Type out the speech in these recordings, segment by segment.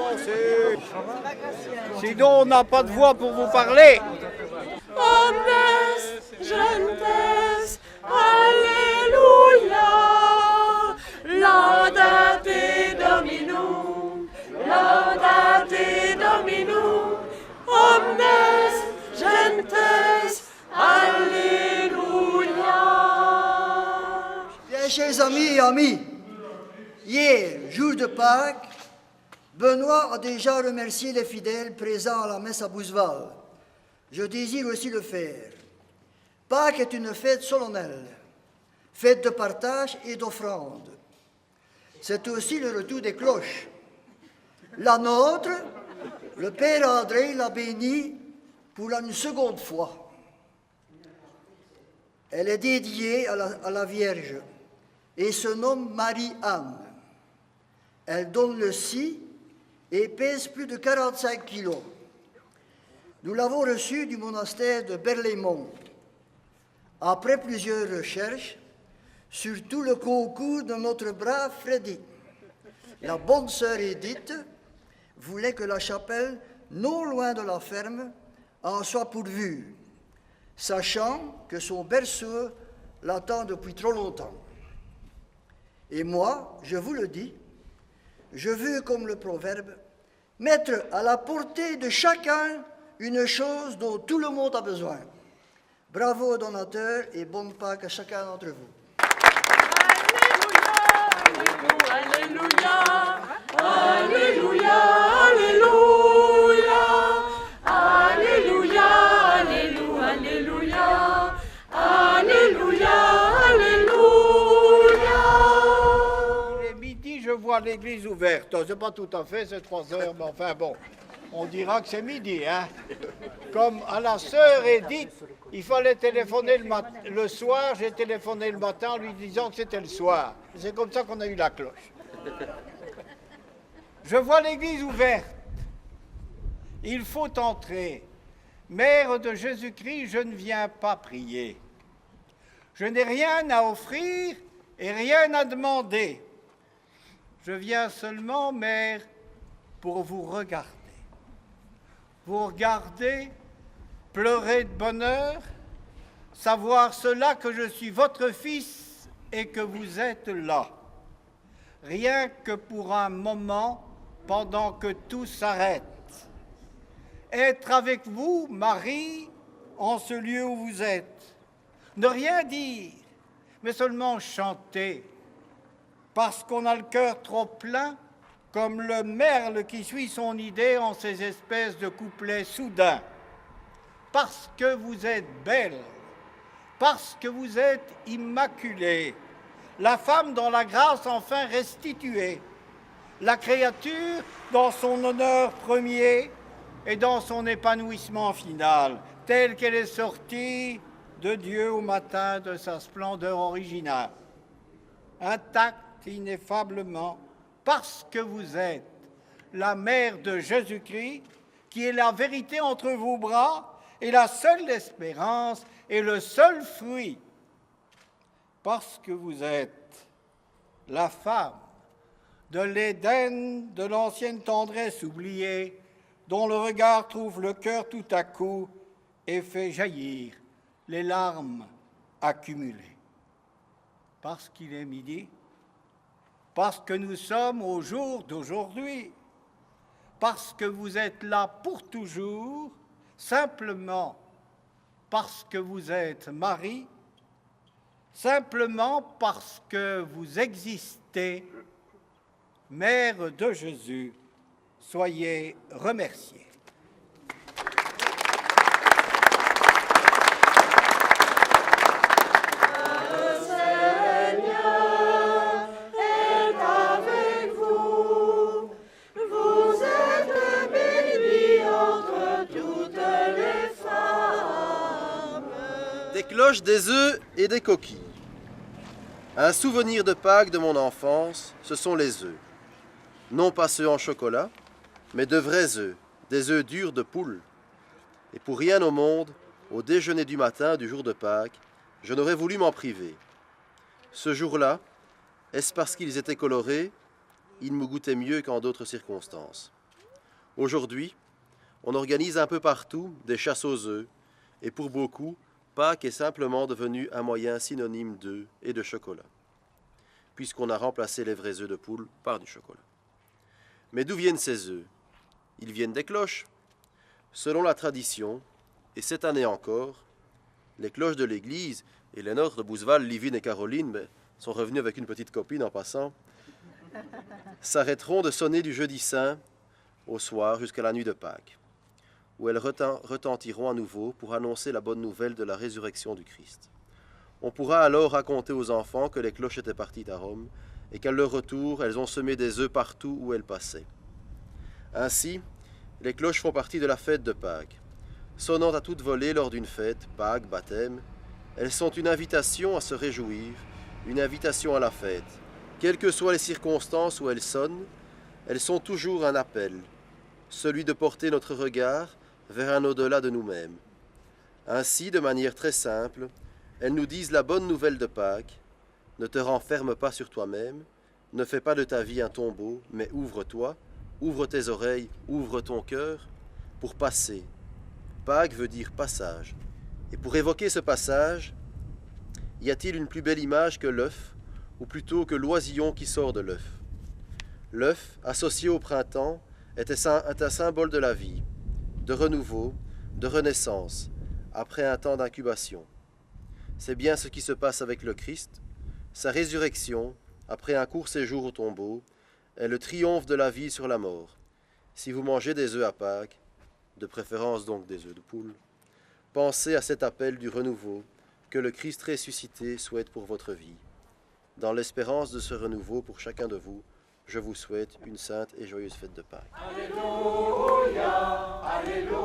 commencer. Sinon, on n'a pas de voix pour vous parler. Omnes gentes, Alléluia, laudate Dominum, omnes gentes, Alléluia. Bien, chers amis et amis, hier, jour de Pâques, Benoît a déjà remercié les fidèles présents à la messe à Bouzeval. Je désire aussi le faire. Pâques est une fête solennelle, fête de partage et d'offrande. C'est aussi le retour des cloches. La nôtre, le Père André l'a bénie pour une seconde fois. Elle est dédiée à la Vierge et se nomme Marie-Anne. Elle donne le si et pèse plus de 45 kilos. Nous l'avons reçue du monastère de Berlaymont. Après plusieurs recherches, surtout le concours de notre brave Freddy, la bonne sœur Edith voulait que la chapelle, non loin de la ferme, en soit pourvue, sachant que son berceau l'attend depuis trop longtemps. Et moi, je vous le dis, je veux, comme le proverbe, mettre à la portée de chacun une chose dont tout le monde a besoin. Bravo aux donateurs et bonne Pâques à chacun d'entre vous. Alléluia, Alléluia, Alléluia, Alléluia, Alléluia, Alléluia, Alléluia, Alléluia. Il est midi, je vois l'église ouverte. C'est pas tout à fait, c'est 3 heures, mais enfin bon. On dira que c'est midi, hein. Comme à la sœur Edith, il fallait téléphoner le soir. J'ai téléphoné le matin en lui disant que c'était le soir. C'est comme ça qu'on a eu la cloche. Je vois l'église ouverte. Il faut entrer. Mère de Jésus-Christ, je ne viens pas prier. Je n'ai rien à offrir et rien à demander. Je viens seulement, Mère, pour vous regarder. Vous regardez, pleurer de bonheur, savoir cela que je suis votre fils et que vous êtes là. Rien que pour un moment, pendant que tout s'arrête. Être avec vous, Marie, en ce lieu où vous êtes. Ne rien dire, mais seulement chanter, parce qu'on a le cœur trop plein, comme le merle qui suit son idée en ces espèces de couplets soudains. Parce que vous êtes belle, parce que vous êtes immaculée, la femme dans la grâce enfin restituée, la créature dans son honneur premier et dans son épanouissement final, telle qu'elle est sortie de Dieu au matin de sa splendeur originale, intacte ineffablement, parce que vous êtes la mère de Jésus-Christ, qui est la vérité entre vos bras et la seule espérance et le seul fruit, parce que vous êtes la femme de l'Éden, de l'ancienne tendresse oubliée, dont le regard trouve le cœur tout à coup et fait jaillir les larmes accumulées. Parce qu'il est midi, parce que nous sommes au jour d'aujourd'hui, parce que vous êtes là pour toujours, simplement parce que vous êtes Marie, simplement parce que vous existez, Mère de Jésus, soyez remerciés. Des cloches, des œufs et des coquilles. Un souvenir de Pâques de mon enfance, ce sont les œufs. Non pas ceux en chocolat, mais de vrais œufs, des œufs durs de poule. Et pour rien au monde, au déjeuner du matin du jour de Pâques, je n'aurais voulu m'en priver. Ce jour-là, est-ce parce qu'ils étaient colorés? Ils me goûtaient mieux qu'en d'autres circonstances. Aujourd'hui, on organise un peu partout des chasses aux œufs, et pour beaucoup, Pâques est simplement devenu un moyen synonyme d'œufs et de chocolat, puisqu'on a remplacé les vrais œufs de poule par du chocolat. Mais d'où viennent ces œufs? Ils viennent des cloches. Selon la tradition, et cette année encore, les cloches de l'église, et les nôtres de Bouzeval, Livine et Caroline, sont revenus avec une petite copine en passant, s'arrêteront de sonner du jeudi saint au soir jusqu'à la nuit de Pâques, où elles retentiront à nouveau pour annoncer la bonne nouvelle de la résurrection du Christ. On pourra alors raconter aux enfants que les cloches étaient parties à Rome et qu'à leur retour, elles ont semé des œufs partout où elles passaient. Ainsi, les cloches font partie de la fête de Pâques. Sonnant à toute volée lors d'une fête, Pâques, baptême, elles sont une invitation à se réjouir, une invitation à la fête. Quelles que soient les circonstances où elles sonnent, elles sont toujours un appel, celui de porter notre regard vers un au-delà de nous-mêmes. Ainsi, de manière très simple, elles nous disent la bonne nouvelle de Pâques: ne te renferme pas sur toi-même, ne fais pas de ta vie un tombeau, mais ouvre-toi, ouvre tes oreilles, ouvre ton cœur, pour passer. Pâques veut dire passage. Et pour évoquer ce passage, y a-t-il une plus belle image que l'œuf, ou plutôt que l'oisillon qui sort de l'œuf? L'œuf, associé au printemps, est un symbole de la vie, de renouveau, de renaissance, après un temps d'incubation. C'est bien ce qui se passe avec le Christ. Sa résurrection, après un court séjour au tombeau, est le triomphe de la vie sur la mort. Si vous mangez des œufs à Pâques, de préférence donc des œufs de poule, pensez à cet appel du renouveau que le Christ ressuscité souhaite pour votre vie. Dans l'espérance de ce renouveau pour chacun de vous, je vous souhaite une sainte et joyeuse fête de Pâques. Alléluia, Alléluia.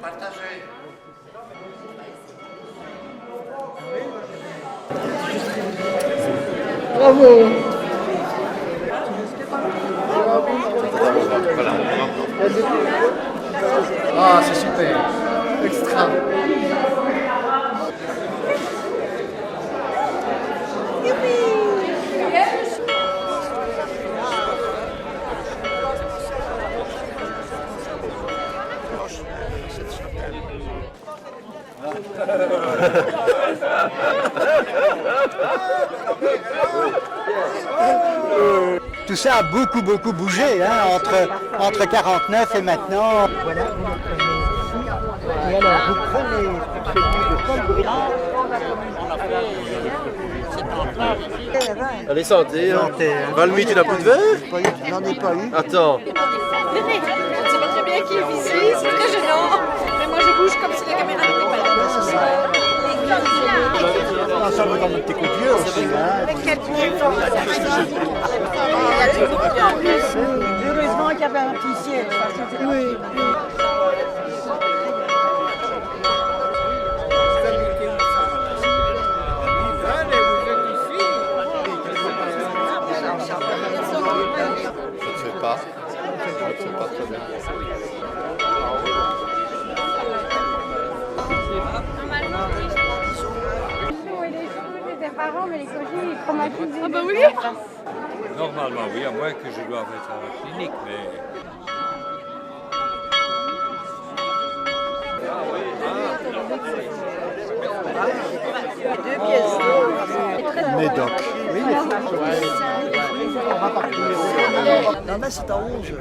Partagez. Bravo. Ah, c'est super. Extra. Tout ça a beaucoup bougé hein, entre 49 et maintenant. Voilà, vous le prenez ici. Et alors vous prenez celui de Paul Brûlant. Allez, santé. Santé, hein. Valmy, tu n'as plus de verre? J'en ai pas eu. Attends. Venez, on ne sait pas très bien qui est ici, c'est très gênant. Mais moi je bouge comme si la caméra n'était pas là. Ça va dans notre petit coup de vieux aussi. Heureusement qu'il y avait un petit siège. Oui. Parents, mais les congés, ils traumatisent. Ah bah oui. Normalement, oui, à moins que je doive être à la clinique, mais... Deux pièces d'or. Médoc. Oui, On va partir. Non, mais c'est à 11.